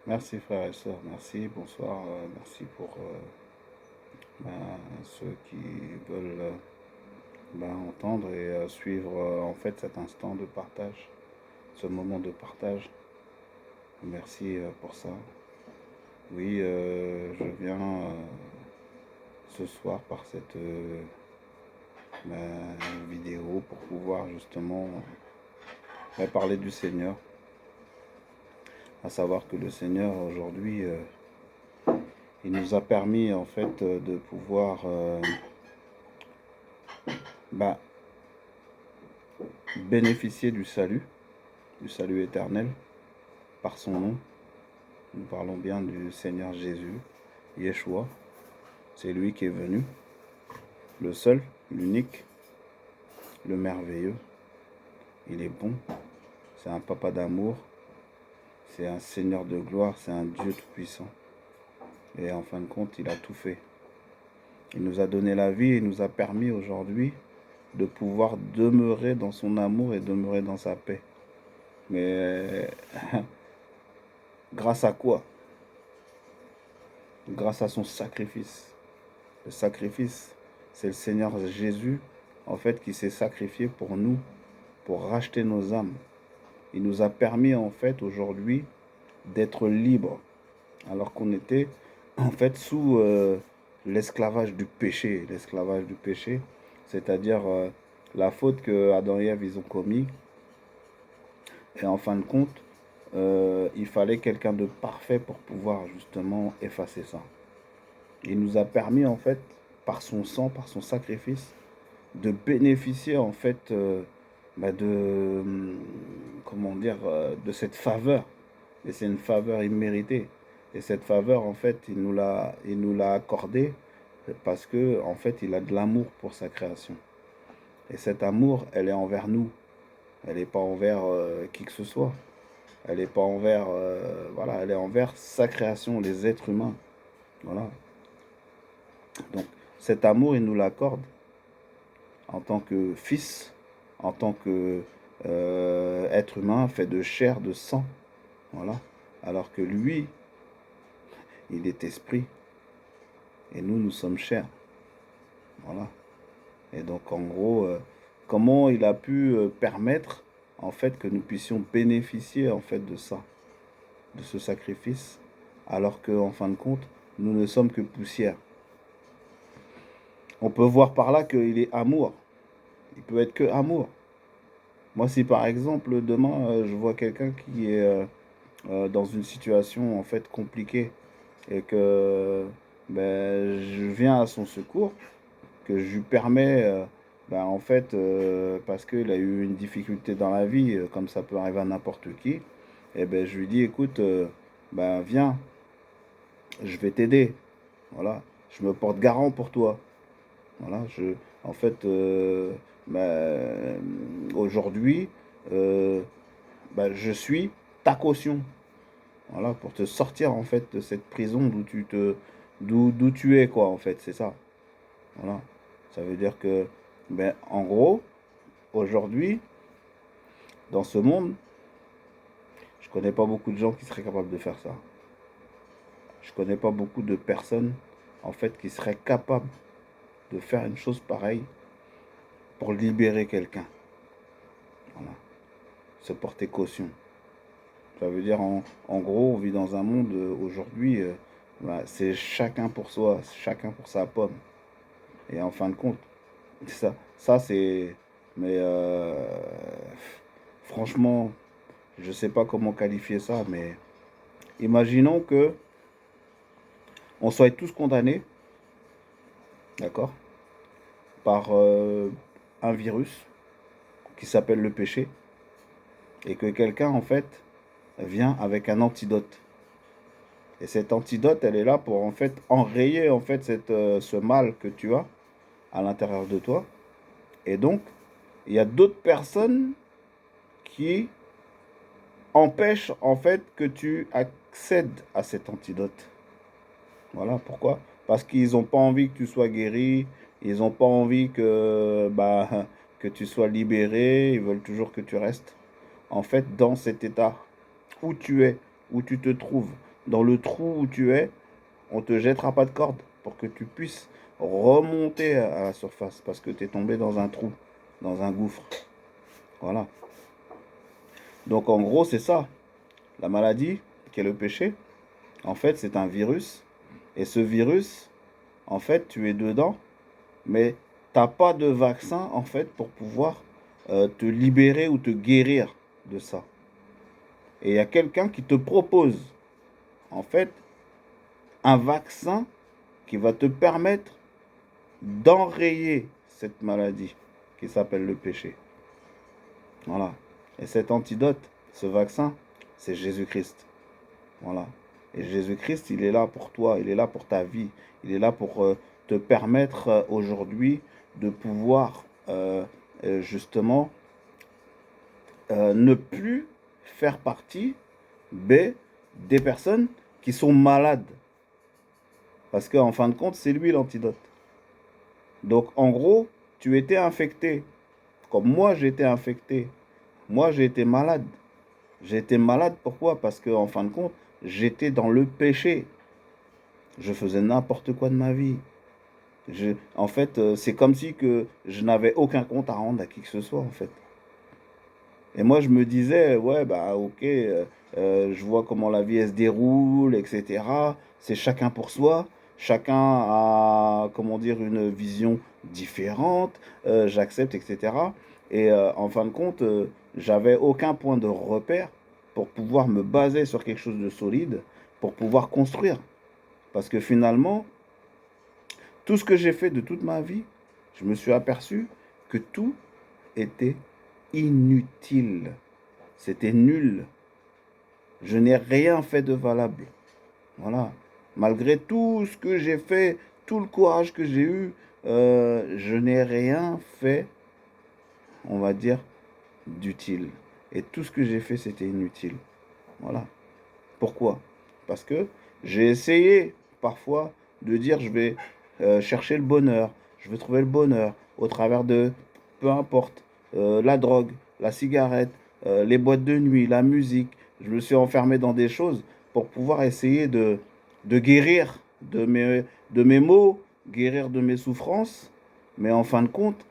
Merci frères et sœurs, merci, bonsoir, merci pour ceux qui veulent entendre et suivre en fait cet instant de partage, ce moment de partage. Merci pour ça. Oui, je viens ce soir par cette vidéo pour pouvoir justement parler du Seigneur, à savoir que le Seigneur aujourd'hui, il nous a permis en fait de pouvoir bénéficier du salut éternel par son nom. Nous parlons bien du Seigneur Jésus, Yeshua. C'est lui qui est venu, le seul, l'unique, le merveilleux. Il est bon, c'est un papa d'amour, c'est un Seigneur de gloire, c'est un Dieu tout-puissant. Et en fin de compte, il a tout fait. Il nous a donné la vie et nous a permis aujourd'hui de pouvoir demeurer dans son amour et demeurer dans sa paix. Mais grâce à quoi? Grâce à son sacrifice. Le sacrifice, c'est le Seigneur Jésus, en fait, qui s'est sacrifié pour nous, pour racheter nos âmes. Il nous a permis, en fait, aujourd'hui, d'être libres, alors qu'on était, en fait, sous l'esclavage du péché. L'esclavage du péché, c'est-à-dire la faute que Adam et Ève, ils ont commis. Et en fin de compte, il fallait quelqu'un de parfait pour pouvoir, justement, effacer ça. Il nous a permis, en fait, par son sang, par son sacrifice, de bénéficier, en fait, comment dire, de cette faveur. Et c'est une faveur imméritée. Et cette faveur, en fait, il nous l'a accordée parce que, en fait, il a de l'amour pour sa création. Et cet amour, elle est envers nous. Elle n'est pas envers qui que ce soit. Elle n'est pas envers, voilà, elle est envers sa création, les êtres humains. Voilà. Donc, cet amour, il nous l'accorde en tant que fils, en tant que être humain fait de chair, de sang. Voilà. Alors que lui, il est esprit. Et nous, nous sommes chair. Voilà. Et donc, en gros, comment il a pu permettre, en fait, que nous puissions bénéficier, en fait, de ça, de ce sacrifice, alors qu'en fin de compte, nous ne sommes que poussière. On peut voir par là qu'il est amour. Il peut être que amour. Moi, si par exemple, demain, je vois quelqu'un qui est dans une situation, en fait, compliquée, et que je viens à son secours, que je lui permets, en fait, parce qu'il a eu une difficulté dans la vie, comme ça peut arriver à n'importe qui, et je lui dis, écoute, viens, je vais t'aider. Voilà, je me porte garant pour toi. Voilà, en fait, aujourd'hui, je suis ta caution. Voilà, pour te sortir en fait de cette prison d'où tu es quoi en fait, c'est ça. Voilà. Ça veut dire que en gros, aujourd'hui, dans ce monde, je connais pas beaucoup de gens qui seraient capables de faire ça. Je connais pas beaucoup de personnes en fait qui seraient capables de faire une chose pareille pour libérer quelqu'un. Voilà. Se porter caution. Ça veut dire en gros, on vit dans un monde aujourd'hui, c'est chacun pour soi, chacun pour sa pomme. Et en fin de compte, ça c'est. Mais franchement, je sais pas comment qualifier ça, mais imaginons que on soit tous condamnés, d'accord, par un virus qui s'appelle le péché, et que quelqu'un en fait vient avec un antidote. Et cet antidote, elle est là pour en fait enrayer en fait ce mal que tu as à l'intérieur de toi. Et donc, il y a d'autres personnes qui empêchent en fait que tu accèdes à cet antidote. Voilà pourquoi. Parce qu'ils n'ont pas envie que tu sois guéri, ils n'ont pas envie que tu sois libéré, ils veulent toujours que tu restes en fait dans cet état où tu es, où tu te trouves, dans le trou où tu es, on ne te jettera pas de corde pour que tu puisses remonter à la surface parce que tu es tombé dans un trou, dans un gouffre. Voilà. Donc en gros, c'est ça. La maladie, qui est le péché, en fait, c'est un virus. Et ce virus, en fait, tu es dedans, mais tu n'as pas de vaccin, en fait, pour pouvoir te libérer ou te guérir de ça. Et il y a quelqu'un qui te propose, en fait, un vaccin qui va te permettre d'enrayer cette maladie qui s'appelle le péché. Voilà. Et cet antidote, ce vaccin, c'est Jésus-Christ. Voilà. Et Jésus-Christ, il est là pour toi, il est là pour ta vie, il est là pour te permettre aujourd'hui de pouvoir justement ne plus faire partie des personnes qui sont malades. Parce qu'en fin de compte, c'est lui l'antidote. Donc en gros, tu étais infecté, comme moi j'ai été infecté. Moi j'ai été malade. J'ai été malade pourquoi? Parce qu'en fin de compte, j'étais dans le péché. Je faisais n'importe quoi de ma vie. En fait, c'est comme si que je n'avais aucun compte à rendre à qui que ce soit, en fait. Et moi, je me disais, ouais, bah, ok, je vois comment la vie elle se déroule, etc. C'est chacun pour soi. Chacun a, comment dire, une vision différente. J'accepte, etc. Et en fin de compte, j'avais aucun point de repère pour pouvoir me baser sur quelque chose de solide, pour pouvoir construire. Parce que finalement, tout ce que j'ai fait de toute ma vie, je me suis aperçu que tout était inutile. C'était nul. Je n'ai rien fait de valable. Voilà. Malgré tout ce que j'ai fait, tout le courage que j'ai eu, je n'ai rien fait, on va dire, d'utile. Et tout ce que j'ai fait, c'était inutile. Voilà. Pourquoi? Parce que j'ai essayé parfois de dire je vais chercher le bonheur, je vais trouver le bonheur au travers de, peu importe, la drogue, la cigarette, les boîtes de nuit, la musique. Je me suis enfermé dans des choses pour pouvoir essayer de guérir de mes maux, guérir de mes souffrances. Mais en fin de compte,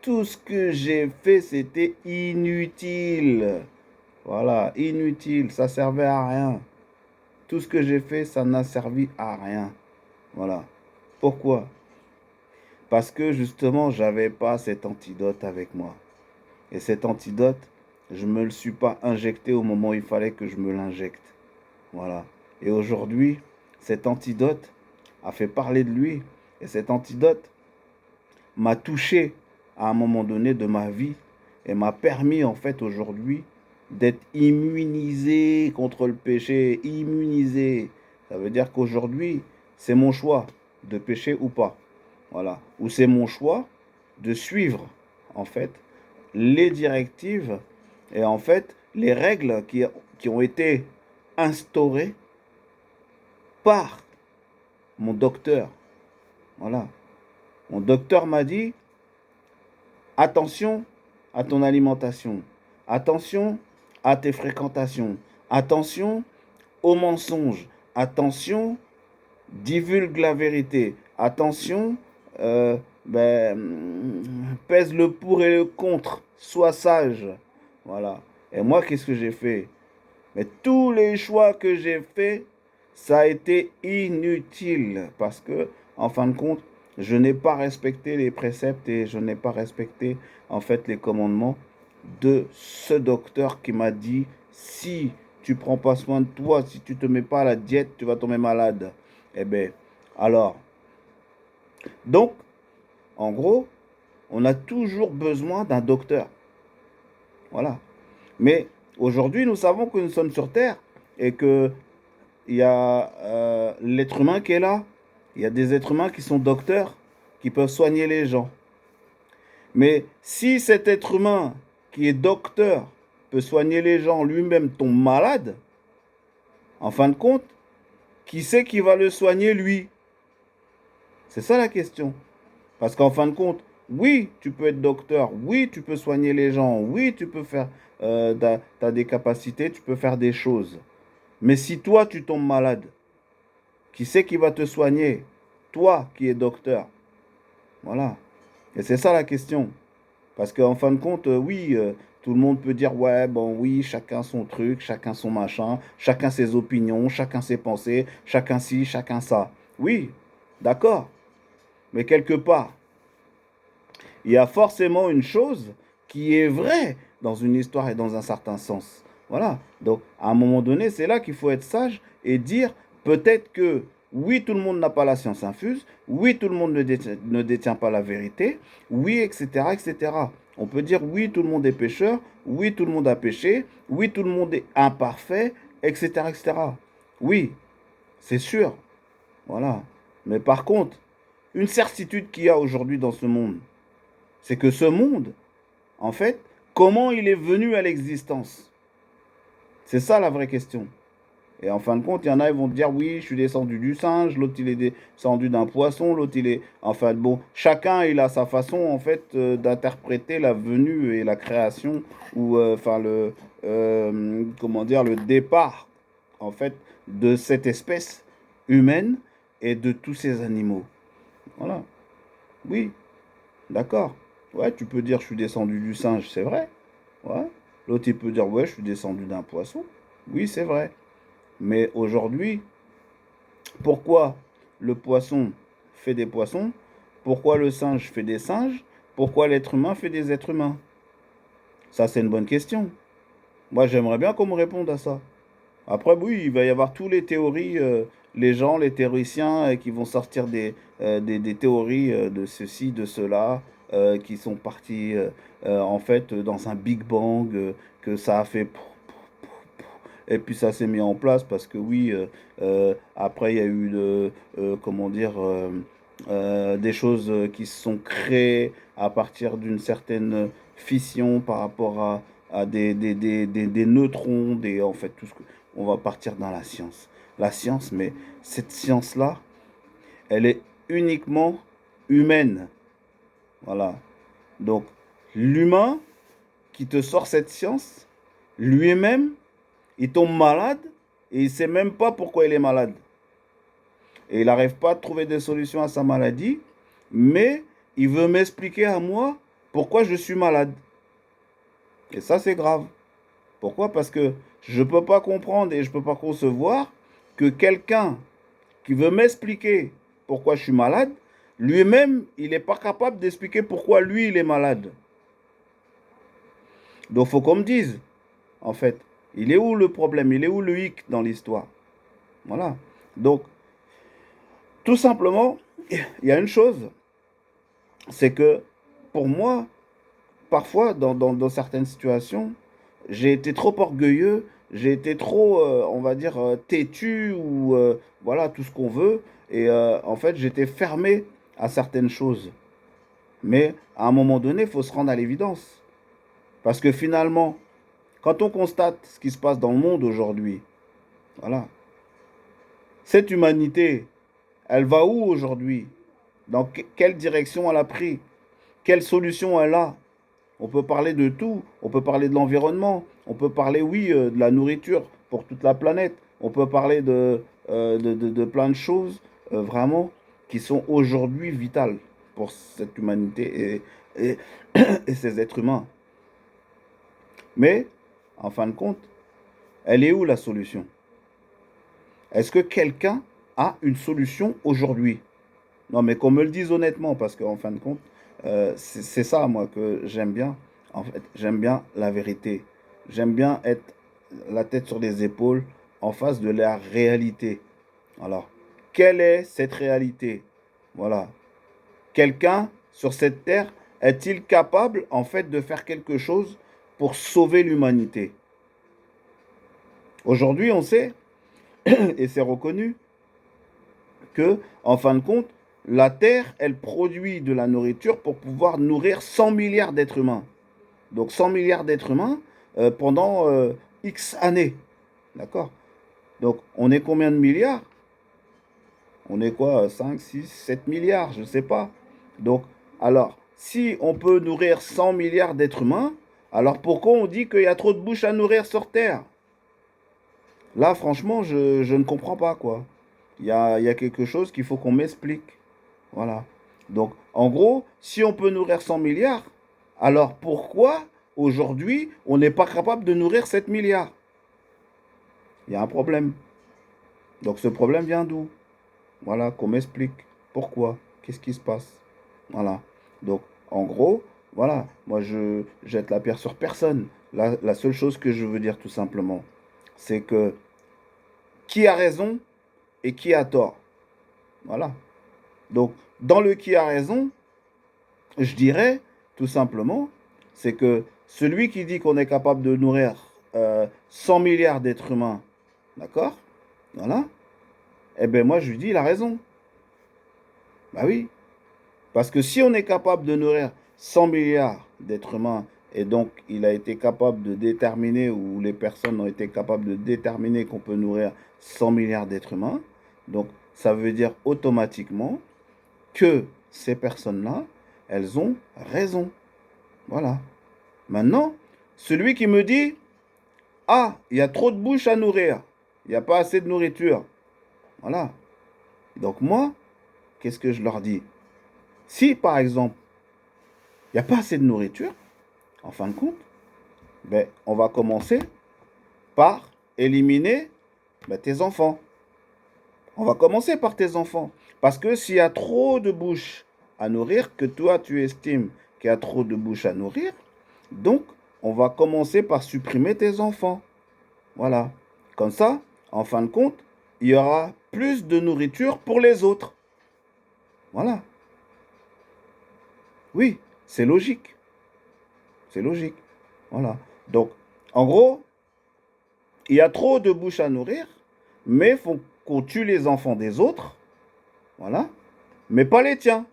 tout ce que j'ai fait, c'était inutile. Voilà, inutile, ça servait à rien. Tout ce que j'ai fait, ça n'a servi à rien. Voilà. Pourquoi? Parce que justement, j'avais pas cet antidote avec moi. Et cet antidote, je ne me le suis pas injecté au moment où il fallait que je me l'injecte. Voilà. Et aujourd'hui, cet antidote a fait parler de lui. Et cet antidote m'a touché à un moment donné de ma vie et m'a permis en fait aujourd'hui d'être immunisé contre le péché, immunisé. Ça veut dire qu'aujourd'hui, c'est mon choix de pécher ou pas. Voilà. Ou c'est mon choix de suivre en fait les directives et en fait les règles qui ont été instaurées par mon docteur. Voilà. Mon docteur m'a dit attention à ton alimentation. Attention à tes fréquentations. Attention aux mensonges. Attention, divulgue la vérité. Attention, pèse le pour et le contre. Sois sage. Voilà. Et moi, qu'est-ce que j'ai fait? Mais tous les choix que j'ai faits, ça a été inutile. Parce que, en fin de compte, je n'ai pas respecté les préceptes et je n'ai pas respecté, en fait, les commandements de ce docteur qui m'a dit, si tu prends pas soin de toi, si tu te mets pas à la diète, tu vas tomber malade. Eh bien, alors, donc, en gros, on a toujours besoin d'un docteur. Voilà. Mais aujourd'hui, nous savons que nous sommes sur Terre et que il y a l'être humain qui est là. Il y a des êtres humains qui sont docteurs, qui peuvent soigner les gens. Mais si cet être humain qui est docteur peut soigner les gens, lui-même tombe malade, en fin de compte, qui c'est qui va le soigner lui? C'est ça la question. Parce qu'en fin de compte, oui, tu peux être docteur, oui, tu peux soigner les gens, oui, tu peux faire, tu as des capacités, tu peux faire des choses. Mais si toi, tu tombes malade, qui c'est qui va te soigner? Toi qui es docteur. Voilà. Et c'est ça la question. Parce qu'en fin de compte, oui, tout le monde peut dire, ouais, bon, oui, chacun son truc, chacun son machin, chacun ses opinions, chacun ses pensées, chacun ci, chacun ça. Oui, d'accord. Mais quelque part, il y a forcément une chose qui est vraie dans une histoire et dans un certain sens. Voilà. Donc, à un moment donné, c'est là qu'il faut être sage et dire peut-être que oui, tout le monde n'a pas la science infuse, oui, tout le monde ne détient pas la vérité, oui, etc., etc. On peut dire oui, tout le monde est pécheur, oui, tout le monde a péché, oui, tout le monde est imparfait, etc., etc. Oui, c'est sûr. Voilà. Mais par contre, une certitude qu'il y a aujourd'hui dans ce monde, c'est que ce monde, en fait, comment il est venu à l'existence? C'est ça la vraie question. Et en fin de compte, il y en a, ils vont te dire, oui, je suis descendu du singe, l'autre, il est descendu d'un poisson, l'autre, il est... Enfin, bon, chacun, il a sa façon, en fait, d'interpréter la venue et la création, ou, enfin, comment dire, le départ, en fait, de cette espèce humaine et de tous ces animaux. Voilà. Oui, d'accord. Ouais, tu peux dire, je suis descendu du singe, c'est vrai. Ouais. L'autre, il peut dire, ouais, je suis descendu d'un poisson. Oui, c'est vrai. Mais aujourd'hui, pourquoi le poisson fait des poissons? Pourquoi le singe fait des singes? Pourquoi l'être humain fait des êtres humains? Ça, c'est une bonne question. Moi, j'aimerais bien qu'on me réponde à ça. Après, oui, il va y avoir tous les théories, les gens, les théoriciens qui vont sortir des théories de ceci, de cela, qui sont partis en fait dans un Big Bang, que ça a fait et puis ça s'est mis en place parce que oui, après il y a eu comment dire, des choses qui se sont créées à partir d'une certaine fission par rapport à des neutrons, en fait, tout ce que, on va partir dans la science. La science, mais cette science-là, elle est uniquement humaine. Voilà. Donc, l'humain qui te sort cette science, lui-même, il tombe malade et il ne sait même pas pourquoi il est malade. Et il n'arrive pas à trouver des solutions à sa maladie, mais il veut m'expliquer à moi pourquoi je suis malade. Et ça, c'est grave. Pourquoi? Parce que je ne peux pas comprendre et je ne peux pas concevoir que quelqu'un qui veut m'expliquer pourquoi je suis malade, lui-même, il n'est pas capable d'expliquer pourquoi lui, il est malade. Donc, il faut qu'on me dise, en fait, il est où le problème? Il est où le hic dans l'histoire? Voilà. Donc, tout simplement, il y a une chose, c'est que pour moi, parfois, dans certaines situations, j'ai été trop orgueilleux, j'ai été trop, on va dire, têtu ou voilà, tout ce qu'on veut. Et en fait, j'étais fermé à certaines choses. Mais à un moment donné, il faut se rendre à l'évidence. Parce que finalement, quand on constate ce qui se passe dans le monde aujourd'hui, voilà, cette humanité, elle va où aujourd'hui? Dans quelle direction elle a pris? Quelle solution elle a? On peut parler de tout. On peut parler de l'environnement. On peut parler, oui, de la nourriture pour toute la planète. On peut parler de plein de choses vraiment qui sont aujourd'hui vitales pour cette humanité et ces êtres humains. Mais, en fin de compte, elle est où la solution? Est-ce que quelqu'un a une solution aujourd'hui? Non, mais qu'on me le dise honnêtement, parce qu'en fin de compte, c'est ça, moi, que j'aime bien. En fait, j'aime bien la vérité. J'aime bien être la tête sur les épaules en face de la réalité. Alors, quelle est cette réalité? Voilà. Quelqu'un sur cette terre est-il capable, en fait, de faire quelque chose pour sauver l'humanité? Aujourd'hui, on sait, et c'est reconnu, que, en fin de compte, la Terre, elle produit de la nourriture pour pouvoir nourrir 100 milliards d'êtres humains. Donc 100 milliards d'êtres humains pendant X années. D'accord? Donc on est combien de milliards? On est quoi? 5, 6, 7 milliards, je ne sais pas. Donc, alors, si on peut nourrir 100 milliards d'êtres humains, alors pourquoi on dit qu'il y a trop de bouches à nourrir sur Terre? Là, franchement, je ne comprends pas, quoi. Il y a quelque chose qu'il faut qu'on m'explique. Voilà. Donc, en gros, si on peut nourrir 100 milliards, alors pourquoi aujourd'hui on n'est pas capable de nourrir 7 milliards? Il y a un problème. Donc, ce problème vient d'où? Voilà, qu'on m'explique. Pourquoi? Qu'est-ce qui se passe? Voilà. Donc, en gros, voilà, moi je jette la pierre sur personne. La seule chose que je veux dire tout simplement, c'est que qui a raison et qui a tort. Voilà. Donc, dans le qui a raison, je dirais tout simplement, c'est que celui qui dit qu'on est capable de nourrir 100 milliards d'êtres humains, d'accord? Voilà. Eh bien, moi, je lui dis, il a raison. Bah oui. Parce que si on est capable de nourrir 100 milliards d'êtres humains, et donc il a été capable de déterminer, ou les personnes ont été capables de déterminer qu'on peut nourrir 100 milliards d'êtres humains, donc ça veut dire automatiquement que ces personnes-là, elles ont raison. Voilà. Maintenant, celui qui me dit, ah, il y a trop de bouches à nourrir, il n'y a pas assez de nourriture. Voilà. Donc moi, qu'est-ce que je leur dis? Si par exemple, il n'y a pas assez de nourriture, en fin de compte, ben, on va commencer par éliminer tes enfants. On va commencer par tes enfants. Parce que s'il y a trop de bouches à nourrir, que toi tu estimes qu'il y a trop de bouches à nourrir, donc on va commencer par supprimer tes enfants. Voilà. Comme ça, en fin de compte, il y aura plus de nourriture pour les autres. Voilà. Oui, c'est logique. C'est logique. Voilà. Donc, en gros, il y a trop de bouches à nourrir, mais il faut qu'on tue les enfants des autres. Voilà. Mais pas les tiens.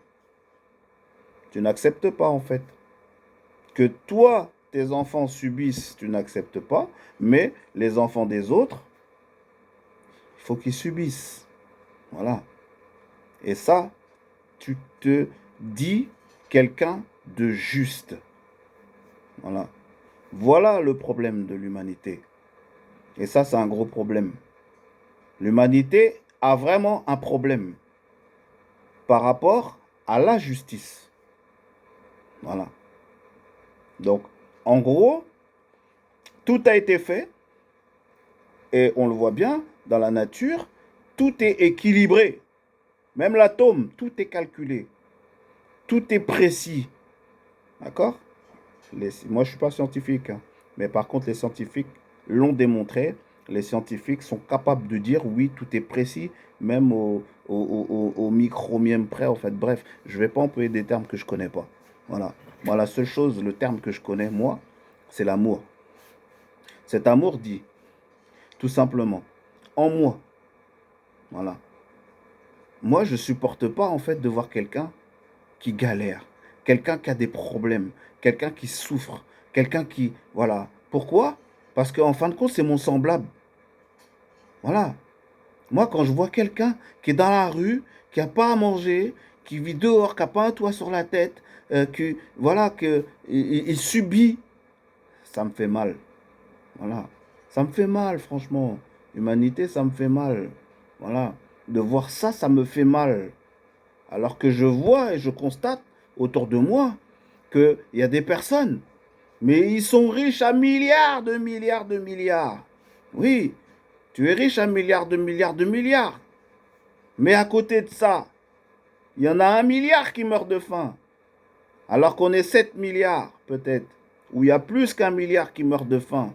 Tu n'acceptes pas, en fait. Que toi, tes enfants subissent, tu n'acceptes pas. Mais les enfants des autres, il faut qu'ils subissent. Voilà. Et ça, tu te dis quelqu'un de juste. Voilà. Voilà le problème de l'humanité. Et ça, c'est un gros problème. L'humanité a vraiment un problème par rapport à la justice. Voilà. Donc, en gros, tout a été fait, et on le voit bien dans la nature, tout est équilibré. Même l'atome, tout est calculé. Tout est précis. D'accord? Moi, je ne suis pas scientifique, hein, mais par contre, les scientifiques l'ont démontré. Les scientifiques sont capables de dire oui, tout est précis, même au micromième près, en fait. Bref, je ne vais pas employer des termes que je ne connais pas. Voilà. Moi, la seule chose, le terme que je connais, moi, c'est l'amour. Cet amour dit, tout simplement, en moi. Voilà. Moi, je ne supporte pas, en fait, de voir quelqu'un qui galère, quelqu'un qui a des problèmes, quelqu'un qui souffre, quelqu'un qui... Voilà. Pourquoi? Parce qu'en fin de compte, c'est mon semblable. Voilà. Moi, quand je vois quelqu'un qui est dans la rue, qui n'a pas à manger, qui vit dehors, qui n'a pas un toit sur la tête, voilà, il subit, ça me fait mal. Voilà. Ça me fait mal, franchement. L'humanité, ça me fait mal. Voilà. De voir ça, ça me fait mal. Alors que je vois et je constate autour de moi qu'il y a des personnes, mais ils sont riches à milliards de milliards de milliards. Oui, tu es riche à milliards de milliards de milliards. Mais à côté de ça, il y en a 1 milliard qui meurt de faim. Alors qu'on est 7 milliards peut-être. Ou il y a plus qu'1 milliard qui meurt de faim.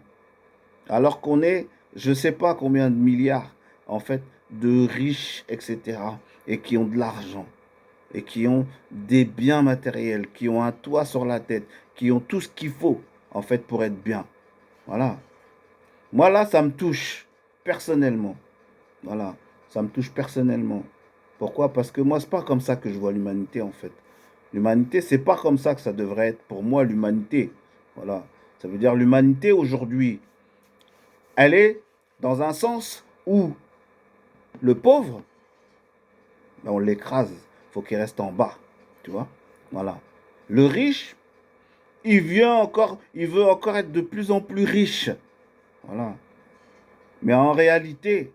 Alors qu'on est, je ne sais pas combien de milliards, en fait, de riches, etc. Et qui ont de l'argent. Et qui ont des biens matériels, qui ont un toit sur la tête, qui ont tout ce qu'il faut, en fait, pour être bien. Voilà. Moi, là, ça me touche, personnellement. Voilà. Ça me touche personnellement. Pourquoi? Parce que moi, c'est pas comme ça que je vois l'humanité, en fait. L'humanité, c'est pas comme ça que ça devrait être. Pour moi, l'humanité. Voilà. Ça veut dire l'humanité, aujourd'hui, elle est dans un sens où le pauvre, ben, on l'écrase. Il faut qu'il reste en bas. Tu vois? Voilà. Le riche, il veut encore être de plus en plus riche. Voilà. Mais en réalité,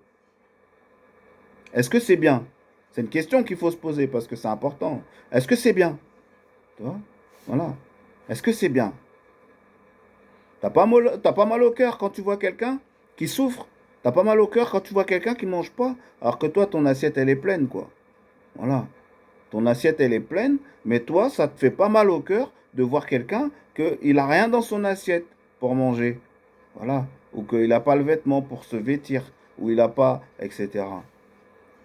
est-ce que c'est bien? C'est une question qu'il faut se poser parce que c'est important. Est-ce que c'est bien? Tu vois? Voilà. Est-ce que c'est bien? T'as pas mal au cœur quand tu vois quelqu'un qui souffre? T'as pas mal au cœur quand tu vois quelqu'un qui mange pas? Alors que toi, ton assiette, elle est pleine, quoi. Voilà. Ton assiette, elle est pleine, mais toi, ça te fait pas mal au cœur de voir quelqu'un qu'il a rien dans son assiette pour manger. Voilà. Ou qu'il n'a pas le vêtement pour se vêtir. Ou il n'a pas, etc.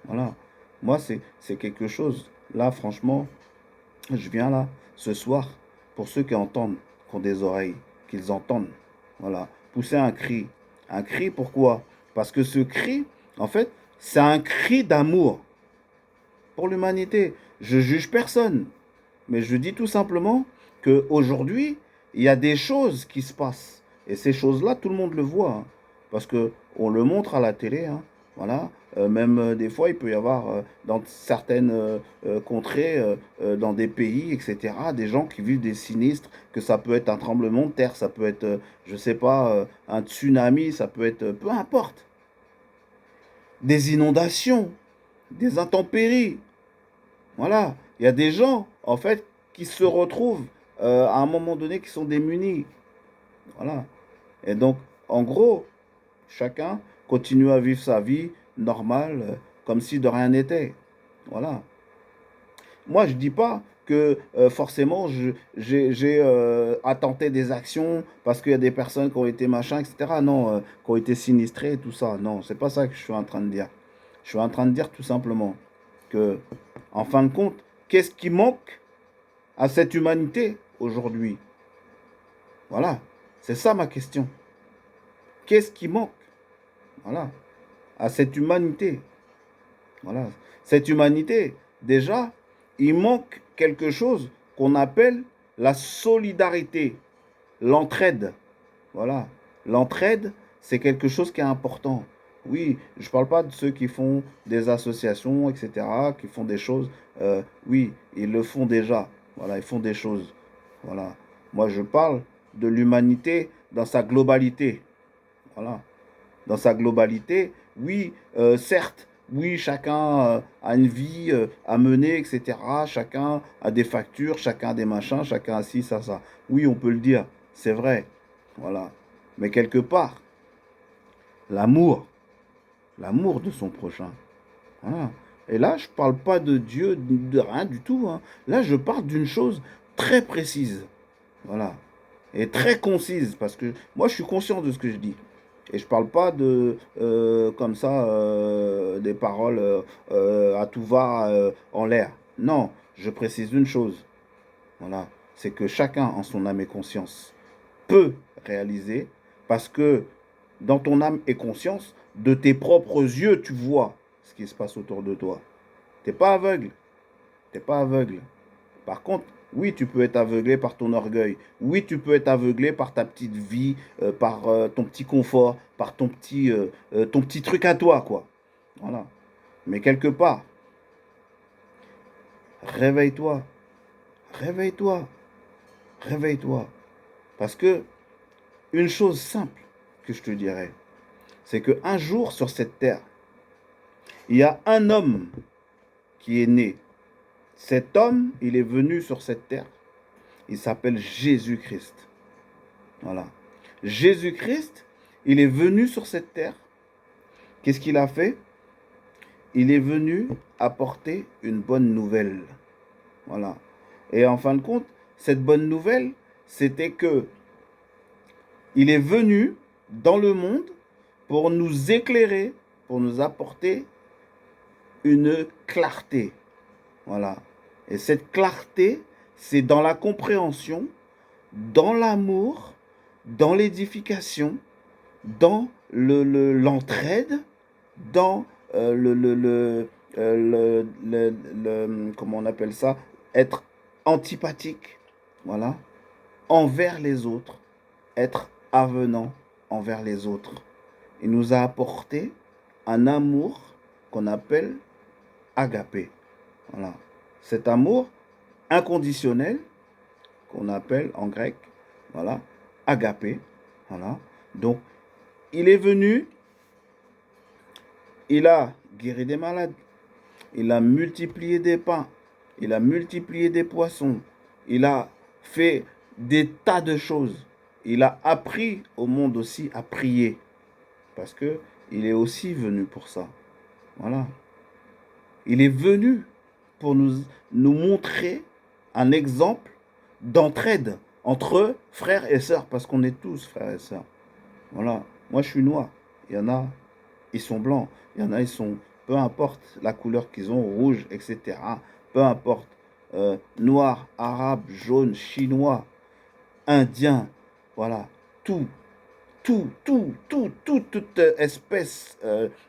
Voilà. Moi, c'est quelque chose. Là, franchement, je viens là, ce soir, pour ceux qui entendent, qui ont des oreilles, qu'ils entendent. Voilà. Pousser un cri. Un cri, pourquoi? Parce que ce cri, en fait, c'est un cri d'amour pour l'humanité. Je juge personne. Mais je dis tout simplement qu'aujourd'hui, il y a des choses qui se passent. Et ces choses-là, tout le monde le voit. Hein, parce qu'on le montre à la télé. Hein, voilà. Même des fois, il peut y avoir dans certaines contrées, dans des pays, etc., des gens qui vivent des sinistres, que ça peut être un tremblement de terre, ça peut être, je ne sais pas, un tsunami, ça peut être, peu importe, des inondations, des intempéries. Voilà, il y a des gens, en fait, qui se retrouvent à un moment donné qui sont démunis. Voilà. Et donc, en gros, chacun continue à vivre sa vie normale, comme si de rien n'était. Voilà. Moi, je dis pas que forcément j'ai attenté des actions parce qu'il y a des personnes qui ont été machin, etc. Non, qui ont été sinistrées, tout ça. Non, c'est pas ça que je suis en train de dire. Je suis en train de dire tout simplement que, en fin de compte, qu'est-ce qui manque à cette humanité aujourd'hui? Voilà, c'est ça ma question. Qu'est-ce qui manque? Voilà, à cette humanité. Voilà, cette humanité, déjà, il manque quelque chose qu'on appelle la solidarité, l'entraide. Voilà, l'entraide, c'est quelque chose qui est important. Oui, je ne parle pas de ceux qui font des associations, etc., qui font des choses. Oui, ils le font déjà. Voilà, ils font des choses. Voilà. Moi, je parle de l'humanité dans sa globalité. Voilà. Dans sa globalité, oui, certes, oui, chacun a une vie à mener, etc. Chacun a des factures, chacun a des machins, chacun a ci, ça. Oui, on peut le dire, c'est vrai. Voilà. Mais quelque part, l'amour, l'amour de son prochain. Voilà. Et là, je ne parle pas de Dieu, de rien du tout. Hein. Là, je parle d'une chose très précise. Voilà. Et très concise, parce que moi, je suis conscient de ce que je dis. Et je parle pas de comme ça des paroles à tout va en l'air. Non, je précise une chose. Voilà, c'est que chacun en son âme et conscience peut réaliser parce que dans ton âme et conscience, de tes propres yeux, tu vois ce qui se passe autour de toi. T'es pas aveugle. T'es pas aveugle. Par contre, oui, tu peux être aveuglé par ton orgueil. Oui, tu peux être aveuglé par ta petite vie, par ton petit confort, par ton petit truc à toi, quoi. Voilà. Mais quelque part, réveille-toi, réveille-toi, réveille-toi. Parce que une chose simple que je te dirais, c'est qu'un jour sur cette terre, il y a un homme qui est né. Cet homme, il est venu sur cette terre. Il s'appelle Jésus-Christ. Voilà. Jésus-Christ, il est venu sur cette terre. Qu'est-ce qu'il a fait? Il est venu apporter une bonne nouvelle. Voilà. Et en fin de compte, cette bonne nouvelle, c'était que il est venu dans le monde pour nous éclairer, pour nous apporter une clarté. Voilà. Et cette clarté, c'est dans la compréhension, dans l'amour, dans l'édification, dans l'entraide, dans comment on appelle ça, être antipathique, voilà, envers les autres, être avenant envers les autres. Il nous a apporté un amour qu'on appelle agapé. Voilà. Cet amour inconditionnel qu'on appelle en grec, voilà, agapé. Voilà. Donc, il est venu il a guéri des malades, il a multiplié des pains, il a multiplié des poissons, il a fait des tas de choses. Il a appris au monde aussi à prier, parce que il est aussi venu pour ça. Voilà. Il est venu pour nous montrer un exemple d'entraide entre frères et sœurs, parce qu'on est tous frères et sœurs. Voilà. Moi, je suis noir. Il y en a, ils sont blancs. Il y en a, ils sont, peu importe la couleur qu'ils ont, rouge, etc. Peu importe. Noir, arabe, jaune, chinois, indien. Voilà. Tout, toute espèce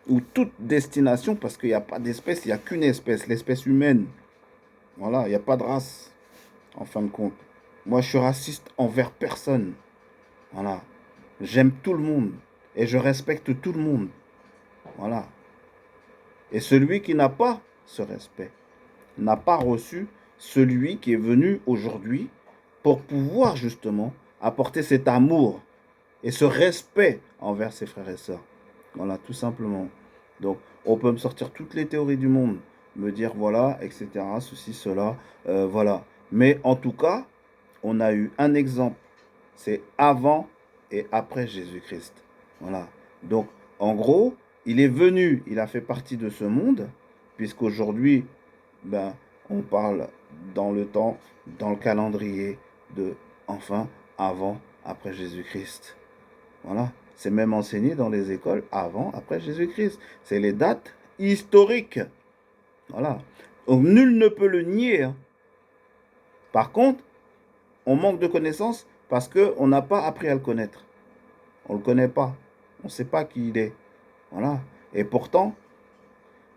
ou toute destination, parce qu'il n'y a pas d'espèce, il n'y a qu'une espèce, l'espèce humaine. Voilà, il n'y a pas de race, en fin de compte. Moi, je suis raciste envers personne. Voilà. J'aime tout le monde et je respecte tout le monde. Voilà. Et celui qui n'a pas ce respect n'a pas reçu celui qui est venu aujourd'hui pour pouvoir justement apporter cet amour et ce respect envers ses frères et sœurs. Voilà, tout simplement. Donc, on peut me sortir toutes les théories du monde, me dire voilà, etc., ceci, cela, voilà. Mais en tout cas, on a eu un exemple. C'est avant et après Jésus-Christ. Voilà. Donc, en gros, il est venu, il a fait partie de ce monde, puisqu'aujourd'hui, ben, on parle dans le temps, dans le calendrier de enfin, avant, après Jésus-Christ. Voilà. C'est même enseigné dans les écoles avant, après Jésus-Christ. C'est les dates historiques. Voilà. Donc, nul ne peut le nier. Hein. Par contre, on manque de connaissances parce qu'on n'a pas appris à le connaître. On ne le connaît pas. On ne sait pas qui il est. Voilà. Et pourtant,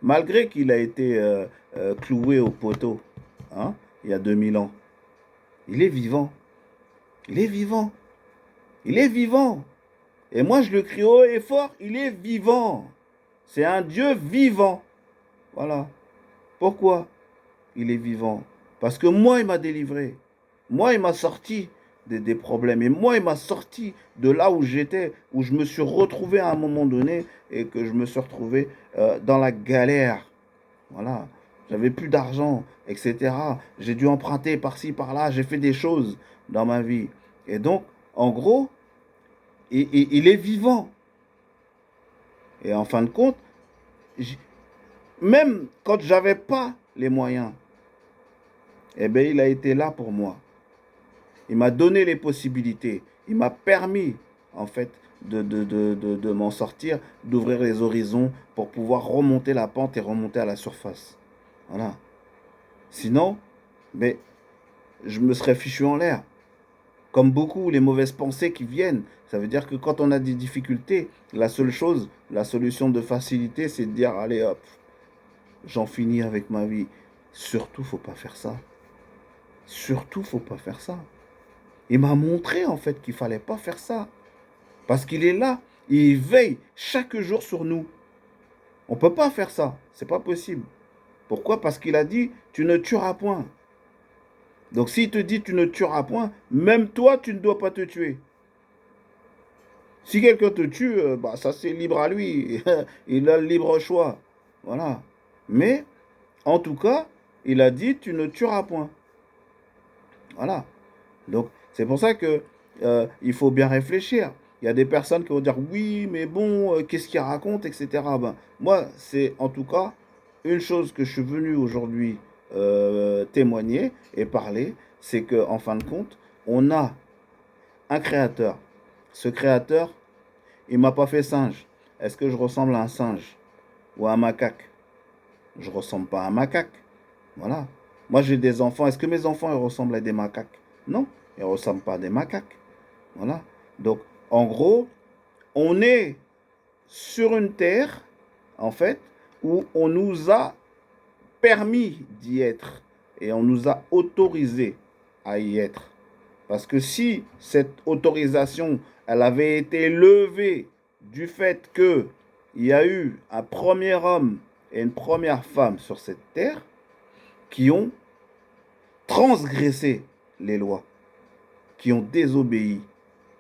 malgré qu'il a été cloué au poteau, hein, il y a 2000 ans, il est vivant. Il est vivant. Il est vivant. Et moi, je le crie haut et fort, il est vivant. C'est un Dieu vivant. Voilà. Pourquoi il est vivant? Parce que moi, il m'a délivré. Moi, il m'a sorti des problèmes. Et moi, il m'a sorti de là où j'étais, où je me suis retrouvé à un moment donné et que je me suis retrouvé dans la galère. Voilà. J'avais plus d'argent, etc. J'ai dû emprunter par-ci, par-là. J'ai fait des choses dans ma vie. Et donc, en gros, il est vivant. Et en fin de compte, même quand j'avais pas les moyens, eh bien, il a été là pour moi. Il m'a donné les possibilités. Il m'a permis, en fait, de m'en sortir, d'ouvrir les horizons pour pouvoir remonter la pente et remonter à la surface. Voilà. Sinon, mais je me serais fichu en l'air. Comme beaucoup, les mauvaises pensées qui viennent. Ça veut dire que quand on a des difficultés, la seule chose, la solution de facilité, c'est de dire, allez hop, j'en finis avec ma vie. Surtout, faut pas faire ça. Surtout, faut pas faire ça. Il m'a montré en fait qu'il fallait pas faire ça. Parce qu'il est là, il veille chaque jour sur nous. On ne peut pas faire ça, c'est pas possible. Pourquoi? Parce qu'il a dit, tu ne tueras point. Donc s'il te dit, tu ne tueras point, même toi, tu ne dois pas te tuer. Si quelqu'un te tue, bah, ça c'est libre à lui. Il a le libre choix. Voilà. Mais, en tout cas, il a dit, tu ne tueras point. Voilà. Donc, c'est pour ça que il faut bien réfléchir. Il y a des personnes qui vont dire oui, mais bon, qu'est-ce qu'il raconte, etc. Ben, moi, c'est en tout cas une chose que je suis venu aujourd'hui témoigner et parler, c'est que en fin de compte, on a un créateur. Ce créateur, il m'a pas fait singe. Est-ce que je ressemble à un singe ou à un macaque? Je ressemble pas à un macaque. Voilà. Moi, j'ai des enfants. Est-ce que mes enfants ils ressemblent à des macaques? Non, ils ne ressemblent pas à des macaques. Voilà. Donc, en gros, on est sur une terre, en fait, où on nous a permis d'y être et on nous a autorisé à y être. Parce que si cette autorisation, elle avait été levée du fait qu'il y a eu un premier homme et une première femme sur cette terre qui ont transgressé les lois, qui ont désobéi.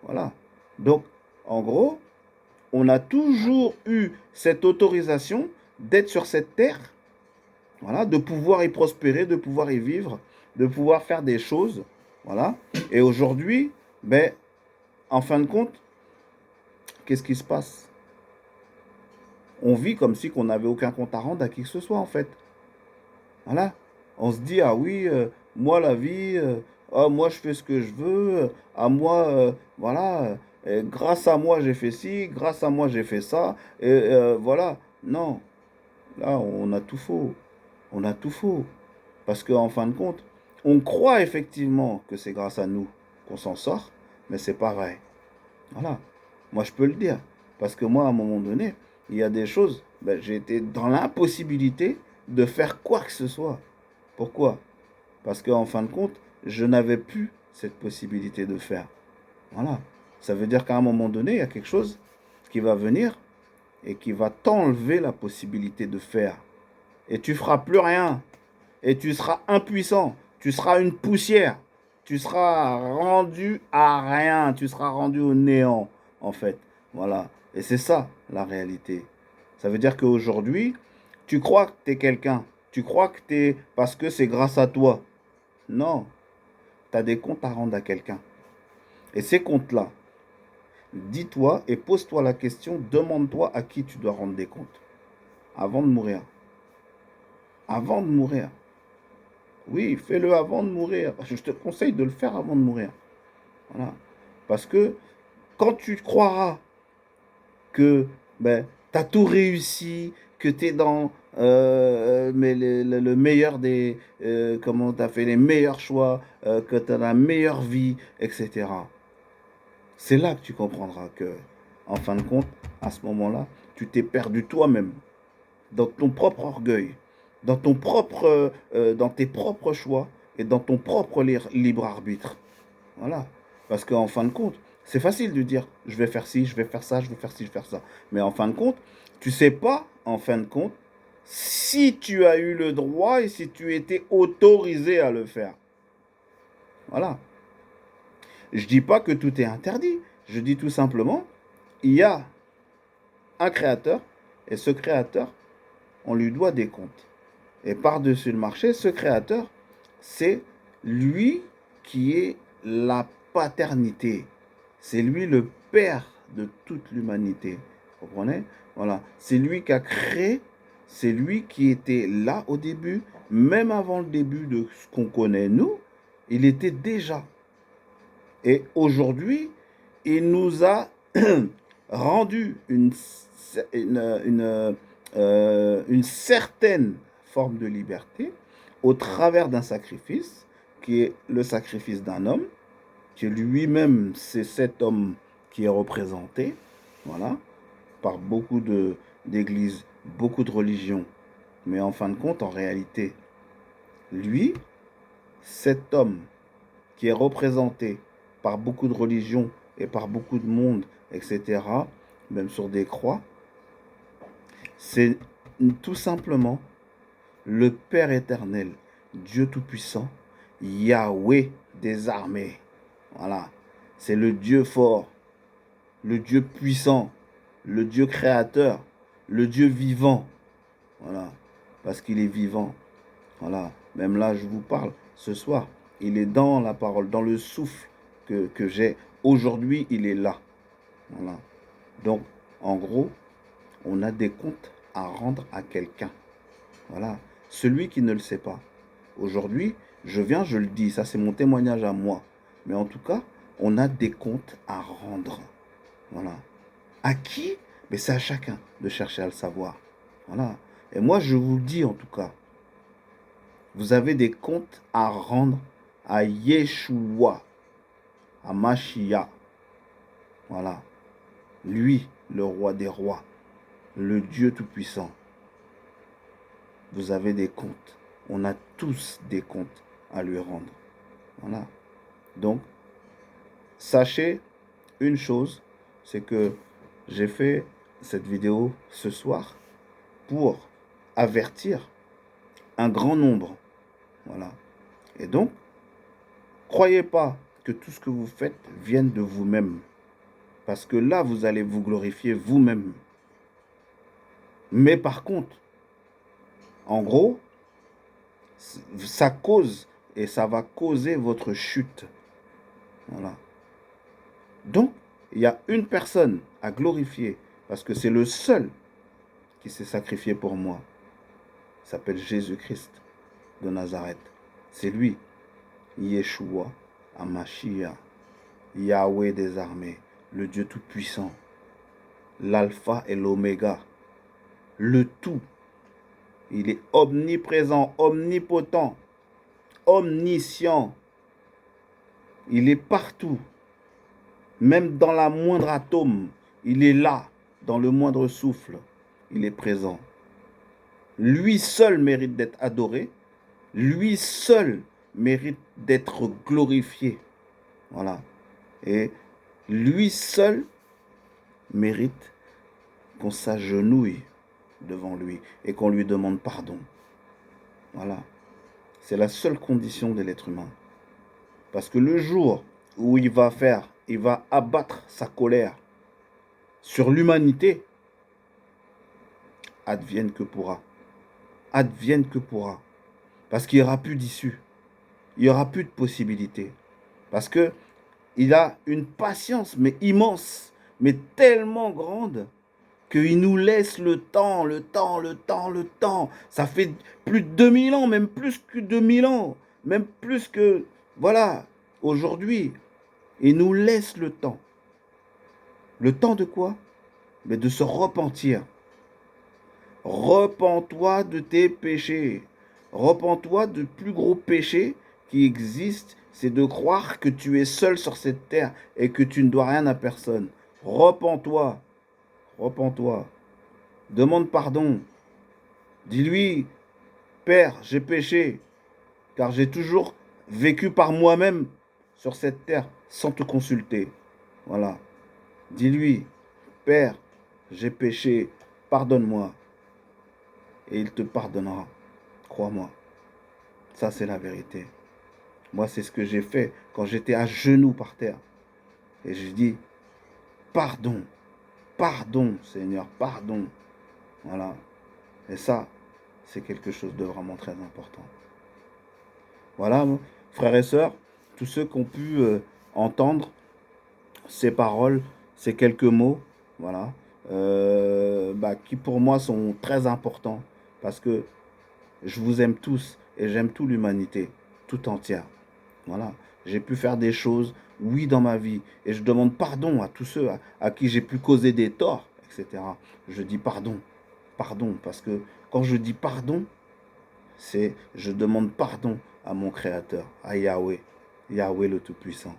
Voilà. Donc, en gros, on a toujours eu cette autorisation d'être sur cette terre, voilà, de pouvoir y prospérer, de pouvoir y vivre, de pouvoir faire des choses, voilà. Et aujourd'hui, ben, en fin de compte, qu'est-ce qui se passe? On vit comme si on n'avait aucun compte à rendre à qui que ce soit, en fait. Voilà. On se dit, ah oui, moi, la vie, ah, moi, je fais ce que je veux, à moi, voilà, grâce à moi, j'ai fait ci, grâce à moi, j'ai fait ça, et voilà. Non, là, on a tout faux. On a tout faux. Parce qu'en fin de compte, on croit effectivement que c'est grâce à nous qu'on s'en sort, mais c'est pas vrai. Voilà. Moi, je peux le dire. Parce que moi, à un moment donné, il y a des choses, ben, j'ai été dans l'impossibilité de faire quoi que ce soit. Pourquoi? Parce qu'en fin de compte, je n'avais plus cette possibilité de faire. Voilà. Ça veut dire qu'à un moment donné, il y a quelque chose qui va venir et qui va t'enlever la possibilité de faire. Et tu feras plus rien. Et tu seras impuissant. Tu seras une poussière. Tu seras rendu à rien. Tu seras rendu au néant, en fait. Voilà. Et c'est ça, la réalité. Ça veut dire qu'aujourd'hui, tu crois que tu es quelqu'un. Tu crois que tu es... Parce que c'est grâce à toi. Non. Tu as des comptes à rendre à quelqu'un. Et ces comptes-là, dis-toi et pose-toi la question, demande-toi à qui tu dois rendre des comptes. Avant de mourir. Avant de mourir. Oui, fais-le avant de mourir. Je te conseille de le faire avant de mourir. Voilà. Parce que quand tu croiras que ben, tu as tout réussi, que tu es dans mais le meilleur des... comment tu as fait les meilleurs choix, que tu as la meilleure vie, etc. C'est là que tu comprendras que, en fin de compte, à ce moment-là, tu t'es perdu toi-même, dans ton propre orgueil, dans tes propres choix et dans ton propre libre arbitre. Voilà. Parce qu'en fin de compte, c'est facile de dire je vais faire ci, je vais faire ça, je vais faire ci, je vais faire ça. Mais en fin de compte, tu sais pas, en fin de compte, si tu as eu le droit et si tu étais autorisé à le faire. Voilà. Je dis pas que tout est interdit. Je dis tout simplement, il y a un créateur et ce créateur, on lui doit des comptes. Et par-dessus le marché, ce créateur, c'est lui qui est la paternité. C'est lui le père de toute l'humanité. Vous comprenez? Voilà. C'est lui qui a créé, c'est lui qui était là au début, même avant le début de ce qu'on connaît nous, il était déjà. Et aujourd'hui, il nous a rendu une certaine forme de liberté au travers d'un sacrifice, qui est le sacrifice d'un homme, qui lui-même, c'est cet homme qui est représenté, voilà, par beaucoup d'églises, beaucoup de religions. Mais en fin de compte, en réalité, lui, cet homme qui est représenté par beaucoup de religions et par beaucoup de monde, etc., même sur des croix, c'est tout simplement le Père éternel, Dieu Tout-Puissant, Yahweh des armées. Voilà. C'est le Dieu fort, le Dieu puissant, le Dieu créateur, le Dieu vivant. Voilà. Parce qu'il est vivant. Voilà. Même là, je vous parle ce soir. Il est dans la parole, dans le souffle que j'ai. Aujourd'hui, il est là. Voilà. Donc, en gros, on a des comptes à rendre à quelqu'un. Voilà. Celui qui ne le sait pas. Aujourd'hui, je viens, je le dis, ça c'est mon témoignage à moi. Mais en tout cas, on a des comptes à rendre. Voilà. À qui? Mais c'est à chacun de chercher à le savoir. Voilà. Et moi, je vous le dis en tout cas, vous avez des comptes à rendre à Yeshua, à Mashiach. Voilà. Lui, le roi des rois, le Dieu Tout-Puissant. Vous avez des comptes. On a tous des comptes à lui rendre. Voilà. Donc, sachez une chose, c'est que j'ai fait cette vidéo ce soir pour avertir un grand nombre. Voilà. Et donc, croyez pas que tout ce que vous faites vienne de vous-même. Parce que là, vous allez vous glorifier vous-même. Mais par contre, en gros, ça cause et ça va causer votre chute. Voilà. Donc, il y a une personne à glorifier parce que c'est le seul qui s'est sacrifié pour moi. Il s'appelle Jésus-Christ de Nazareth. C'est lui, Yeshua, Hamashiach, Yahweh des armées, le Dieu Tout-Puissant, l'alpha et l'oméga, le tout. Il est omniprésent, omnipotent, omniscient. Il est partout, même dans la moindre atome. Il est là, dans le moindre souffle. Il est présent. Lui seul mérite d'être adoré. Lui seul mérite d'être glorifié. Voilà. Et lui seul mérite qu'on s'agenouille devant lui et qu'on lui demande pardon. Voilà. C'est la seule condition de l'être humain. Parce que le jour où il va abattre sa colère sur l'humanité, advienne que pourra. Advienne que pourra. Parce qu'il n'y aura plus d'issue. Il n'y aura plus de possibilité. Parce que il a une patience, mais immense, mais tellement grande, qu'il nous laisse le temps. Ça fait plus de 2000 ans, même plus que 2000 ans, même plus que, voilà, aujourd'hui. Il nous laisse le temps. Le temps de quoi? Mais de se repentir. Repens-toi de tes péchés. Repens-toi du plus gros péché qui existe, c'est de croire que tu es seul sur cette terre et que tu ne dois rien à personne. Repens-toi. Repens-toi. Demande pardon. Dis-lui, Père, j'ai péché, car j'ai toujours vécu par moi-même sur cette terre sans te consulter. Voilà. Dis-lui, Père, j'ai péché, pardonne-moi. Et il te pardonnera. Crois-moi. Ça, c'est la vérité. Moi, c'est ce que j'ai fait quand j'étais à genoux par terre. Et je dis, pardon, pardon, Seigneur, pardon. Voilà. Et ça, c'est quelque chose de vraiment très important. Voilà, frères et sœurs, tous ceux qui ont pu entendre ces paroles, ces quelques mots, voilà, qui pour moi sont très importants parce que je vous aime tous et j'aime toute l'humanité, tout entière. Voilà, j'ai pu faire des choses, oui, dans ma vie, et je demande pardon à tous ceux à qui j'ai pu causer des torts, etc. Je dis pardon, pardon, parce que quand je dis pardon, c'est je demande pardon à mon Créateur, à Yahweh, Yahweh le Tout-Puissant,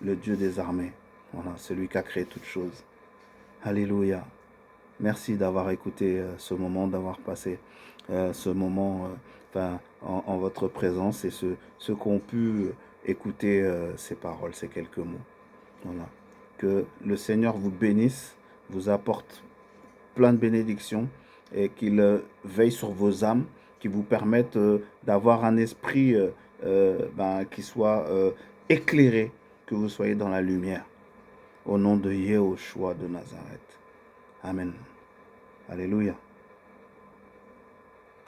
le Dieu des armées, voilà, celui qui a créé toutes choses. Alléluia. Merci d'avoir écouté ce moment, d'avoir passé ce moment en votre présence et ceux qui ont pu écouter ces paroles, ces quelques mots. Voilà. Que le Seigneur vous bénisse, vous apporte plein de bénédictions et qu'il veille sur vos âmes, qui vous permettent d'avoir un esprit qui soit éclairé, que vous soyez dans la lumière. Au nom de Yehoshua de Nazareth. Amen. Alléluia.